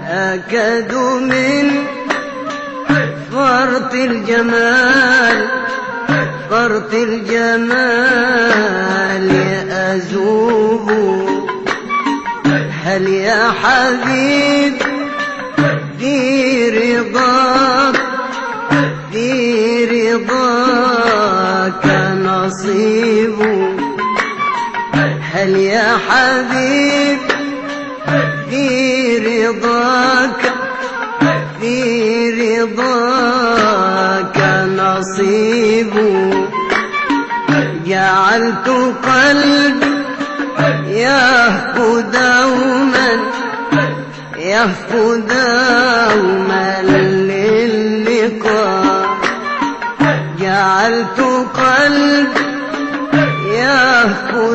أكد من فرط الجمال فرط الجمال أذوب. هل يا حبيب في رضاك نصيب؟ هل يا حبيب في رضاك نصيب؟ جعلت قلبي يهفو دوما للقاء. جعلت قلبي يهفو